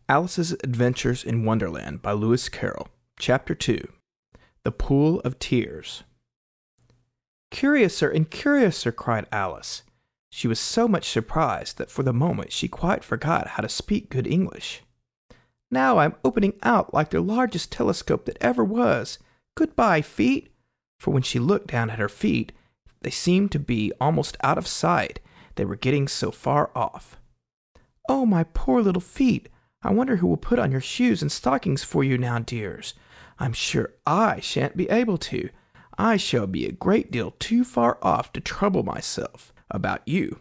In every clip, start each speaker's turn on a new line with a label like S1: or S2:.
S1: Alice's Adventures in Wonderland by Lewis Carroll. Chapter 2. The Pool of Tears. "Curiouser and curiouser," cried Alice. She was so much surprised that for the moment she quite forgot how to speak good English. "Now I'm opening out like the largest telescope that ever was. Goodbye, feet." For when she looked down at her feet, they seemed to be almost out of sight. They were getting so far off. "Oh, my poor little feet. I wonder who will put on your shoes and stockings for you now, dears. I'm sure I shan't be able to. I shall be a great deal too far off to trouble myself about you.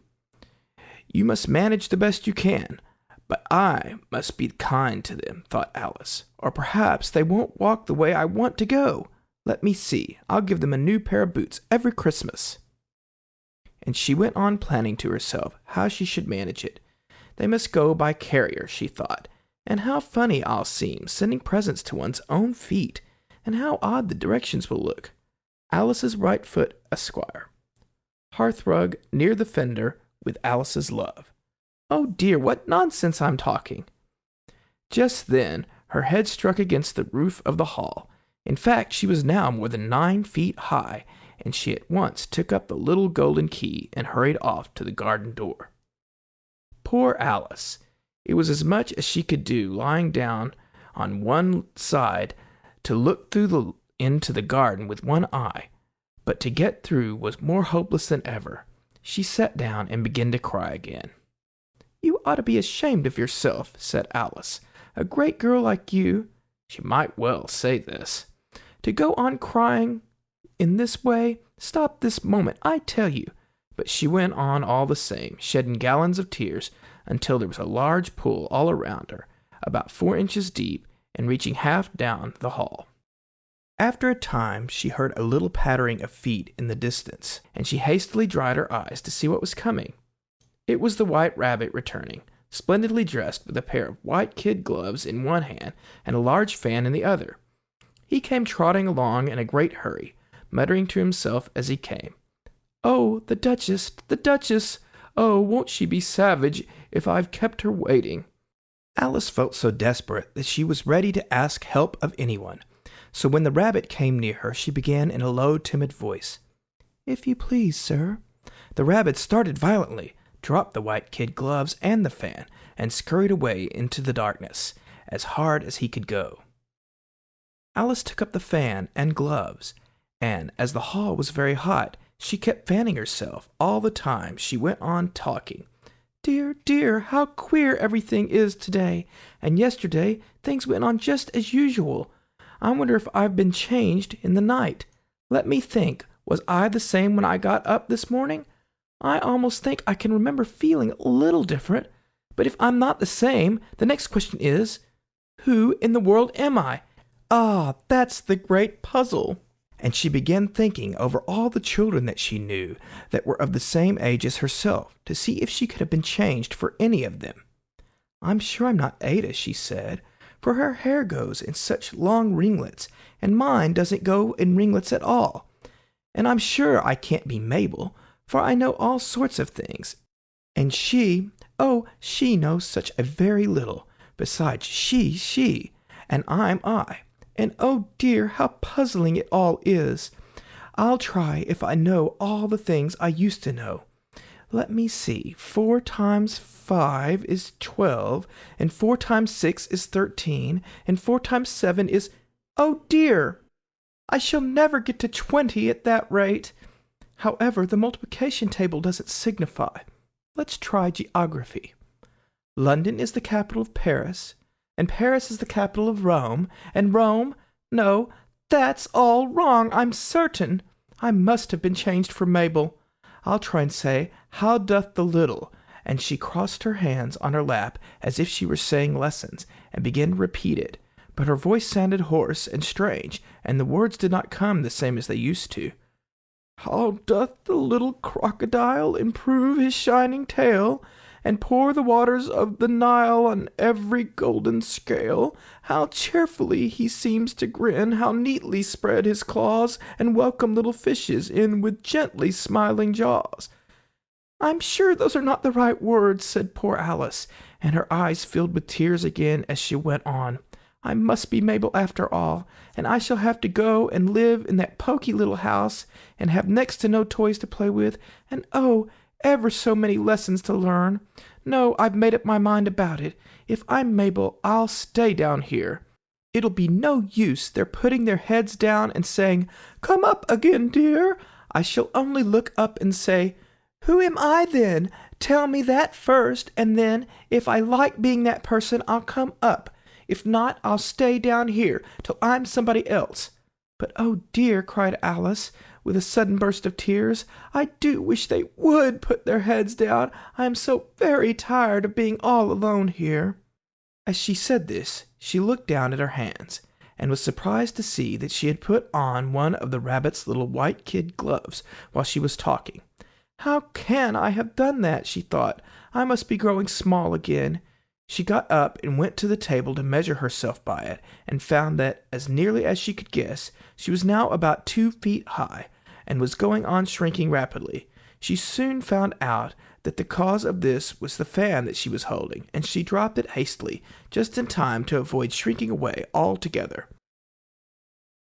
S1: You must manage the best you can, but I must be kind to them," thought Alice, "or perhaps they won't walk the way I want to go. Let me see, I'll give them a new pair of boots every Christmas." And she went on planning to herself how she should manage it. They must go by carrier, she thought, and how funny I'll seem sending presents to one's own feet, and how odd the directions will look. Alice's right foot, Esquire. Hearthrug near the fender with Alice's love. Oh dear, what nonsense I'm talking. Just then her head struck against the roof of the hall. In fact, she was now more than 9 feet high, and she at once took up the little golden key and hurried off to the garden door. Poor Alice! It was as much as she could do, lying down on one side, to look into the garden with one eye, but to get through was more hopeless than ever. She sat down and began to cry again. "You ought to be ashamed of yourself," said Alice. "A great girl like you," she might well say this, "to go on crying in this way. Stop this moment, I tell you." But she went on all the same, shedding gallons of tears, until there was a large pool all around her, about 4 inches deep, and reaching half down the hall. After a time she heard a little pattering of feet in the distance, and she hastily dried her eyes to see what was coming. It was the White Rabbit returning, splendidly dressed, with a pair of white kid gloves in one hand and a large fan in the other. He came trotting along in a great hurry, muttering to himself as he came, "Oh, the Duchess, the Duchess! Oh, won't she be savage if I've kept her waiting?" Alice felt so desperate that she was ready to ask help of anyone. So when the rabbit came near her, she began in a low, timid voice, "If you please, sir." The rabbit started violently, dropped the white kid gloves and the fan, and scurried away into the darkness, as hard as he could go. Alice took up the fan and gloves, and as the hall was very hot, she kept fanning herself all the time she went on talking. "Dear, dear, how queer everything is today, and yesterday things went on just as usual. I wonder if I've been changed in the night. Let me think, was I the same when I got up this morning? I almost think I can remember feeling a little different. But if I'm not the same, the next question is, who in the world am I? Ah, that's the great puzzle." And she began thinking over all the children that she knew that were of the same age as herself, to see if she could have been changed for any of them. "I'm sure I'm not Ada," she said, "for her hair goes in such long ringlets, and mine doesn't go in ringlets at all. And I'm sure I can't be Mabel, for I know all sorts of things. And she knows such a very little. Besides, she, and I'm I. And oh dear, how puzzling it all is. I'll try if I know all the things I used to know. Let me see, 4 times 5 is 12, and 4 times 6 is 13, and 4 times 7 is... Oh dear! I shall never get to 20 at that rate. However, the multiplication table doesn't signify. Let's try geography. London is the capital of Paris, and Paris is the capital of Rome, and Rome... No, that's all wrong, I'm certain. I must have been changed for Mabel. I'll try and say, how doth the little... And she crossed her hands on her lap as if she were saying lessons, and began to repeat it. But her voice sounded hoarse and strange, and the words did not come the same as they used to. "How doth the little crocodile improve his shining tail, and pour the waters of the Nile on every golden scale? How cheerfully he seems to grin, how neatly spread his claws, and welcome little fishes in with gently smiling jaws." "I'm sure those are not the right words," said poor Alice, and her eyes filled with tears again as she went on. I must be Mabel after all, and I shall have to go and live in that poky little house, and have next to no toys to play with, and oh, ever so many lessons to learn. No, I've made up my mind about it. If I'm Mabel, I'll stay down here. It'll be no use their putting their heads down and saying, 'Come up again, dear.' I shall only look up and say, 'Who am I then? Tell me that first, and then, if I like being that person, I'll come up. If not, I'll stay down here till I'm somebody else.' But oh dear," cried Alice, with a sudden burst of tears, "I do wish they would put their heads down. I am so very tired of being all alone here." As she said this, she looked down at her hands, and was surprised to see that she had put on one of the rabbit's little white kid gloves while she was talking. "How can I have done that?" she thought. "I must be growing small again." She got up and went to the table to measure herself by it, and found that, as nearly as she could guess, she was now about 2 feet high, and was going on shrinking rapidly. She soon found out that the cause of this was the fan that she was holding, and she dropped it hastily, just in time to avoid shrinking away altogether.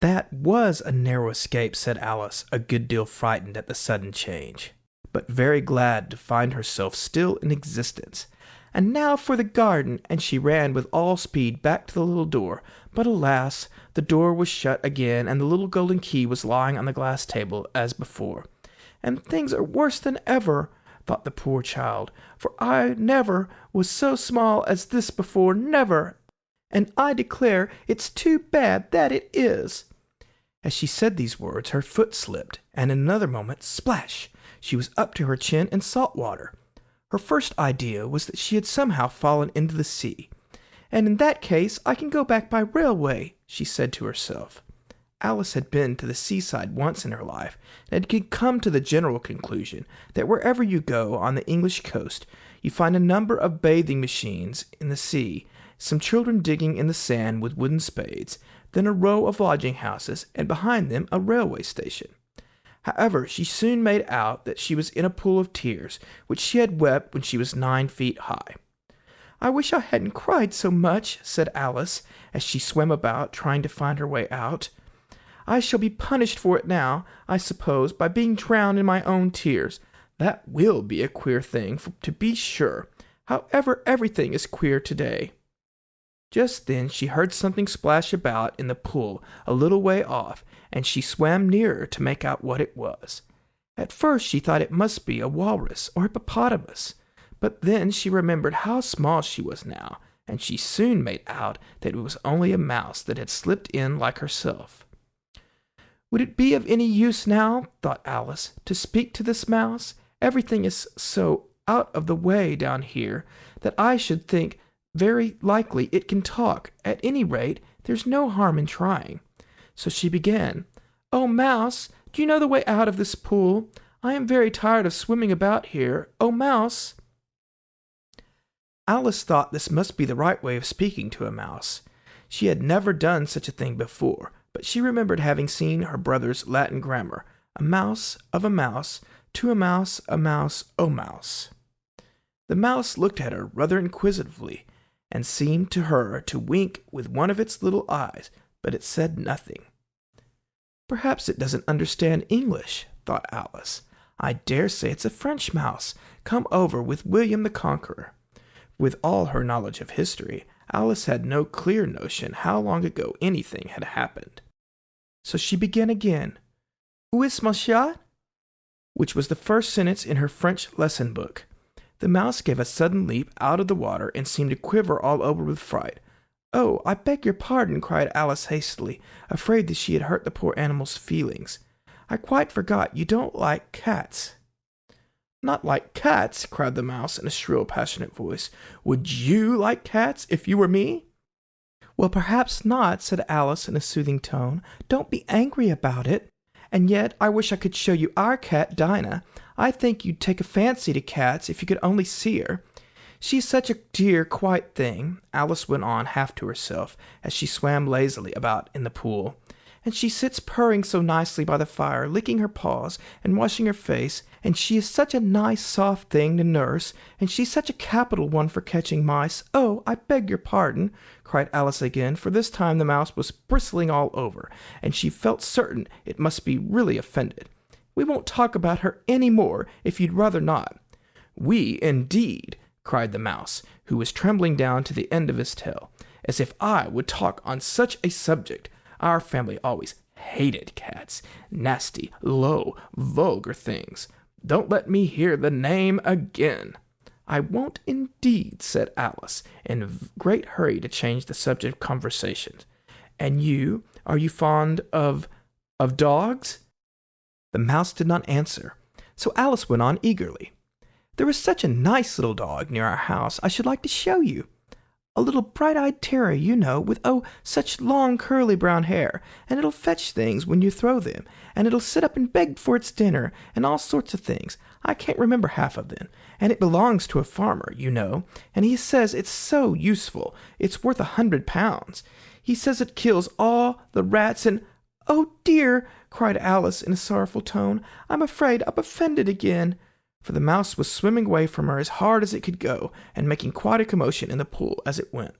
S1: "That was a narrow escape," said Alice, a good deal frightened at the sudden change, but very glad to find herself still in existence. "And now for the garden," and she ran with all speed back to the little door. But alas, the door was shut again, and the little golden key was lying on the glass table as before. "And things are worse than ever," thought the poor child, "for I never was so small as this before, never, and I declare it's too bad, that it is." As she said these words, her foot slipped, and in another moment, splash, she was up to her chin in salt water. Her first idea was that she had somehow fallen into the sea. "And in that case I can go back by railway," she said to herself. Alice had been to the seaside once in her life, and had come to the general conclusion that wherever you go on the English coast, you find a number of bathing machines in the sea, some children digging in the sand with wooden spades, then a row of lodging houses, and behind them a railway station. However, she soon made out that she was in a pool of tears, which she had wept when she was 9 feet high. "I wish I hadn't cried so much," said Alice, as she swam about, trying to find her way out. "I shall be punished for it now, I suppose, by being drowned in my own tears. That will be a queer thing, to be sure. However, everything is queer today." Just then she heard something splash about in the pool a little way off, and she swam nearer to make out what it was. At first she thought it must be a walrus or hippopotamus, but then she remembered how small she was now, and she soon made out that it was only a mouse that had slipped in like herself. "Would it be of any use now," thought Alice, "to speak to this mouse? Everything is so out of the way down here that I should think very likely it can talk. At any rate, there's no harm in trying." So she began, "Oh, Mouse, do you know the way out of this pool? I am very tired of swimming about here. Oh, Mouse." Alice thought this must be the right way of speaking to a mouse. She had never done such a thing before, but she remembered having seen her brother's Latin grammar, a mouse of a mouse, to a mouse, oh mouse. The mouse looked at her rather inquisitively, and seemed to her to wink with one of its little eyes, but it said nothing. "Perhaps it doesn't understand English," thought Alice. "I dare say it's a French mouse, come over with William the Conqueror." With all her knowledge of history, Alice had no clear notion how long ago anything had happened. So she began again, "Où est mon chat?" which was the first sentence in her French lesson book. The mouse gave a sudden leap out of the water, and seemed to quiver all over with fright. "Oh, I beg your pardon," cried Alice hastily, afraid that she had hurt the poor animal's feelings. "I quite forgot you don't like cats." "Not like cats?" cried the mouse in a shrill, passionate voice. "Would you like cats if you were me?" "Well, perhaps not," said Alice in a soothing tone. "Don't be angry about it. And yet I wish I could show you our cat, Dinah. I think you'd take a fancy to cats if you could only see her. She's such a dear, quiet thing," Alice went on half to herself, as she swam lazily about in the pool. and she sits purring so nicely by the fire, licking her paws and washing her face, and she is such a nice soft thing to nurse, and she's such a capital one for catching mice. Oh, I beg your pardon, cried Alice again, for this time the mouse was bristling all over, and she felt certain it must be really offended. We won't talk about her any more, if you'd rather not. We, indeed, cried the mouse, who was trembling down to the end of his tail. As if I would talk on such a subject. Our family always hated cats. Nasty, low, vulgar things. Don't let me hear the name again. I won't indeed, said Alice, in a great hurry to change the subject of conversation. And you, are you fond of dogs? The mouse did not answer, so Alice went on eagerly. There is such a nice little dog near our house I should like to show you. A little bright-eyed terrier, you know, with, such long curly brown hair, and it'll fetch things when you throw them, and it'll sit up and beg for its dinner, and all sorts of things. I can't remember half of them, and it belongs to a farmer, you know, and he says it's so useful, it's worth £100. He says it kills all the rats and— "Oh, dear!" cried Alice in a sorrowful tone. "I'm afraid I've offended again." For the mouse was swimming away from her as hard as it could go, and making quite a commotion in the pool as it went.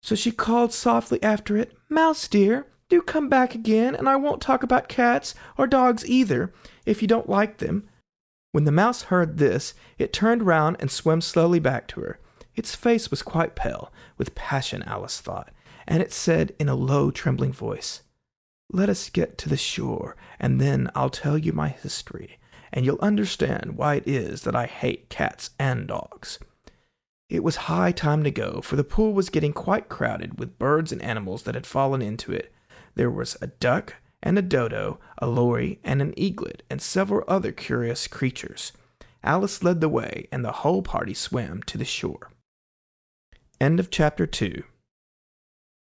S1: So she called softly after it, "Mouse dear, do come back again, and I won't talk about cats, or dogs either, if you don't like them." When the mouse heard this, it turned round and swam slowly back to her. Its face was quite pale, with passion, Alice thought, and it said in a low, trembling voice, "Let us get to the shore, and then I'll tell you my history, and you'll understand why it is that I hate cats and dogs." It was high time to go, for the pool was getting quite crowded with birds and animals that had fallen into it. There was a duck and a dodo, a lory and an eaglet, and several other curious creatures. Alice led the way, and the whole party swam to the shore. End of chapter 2.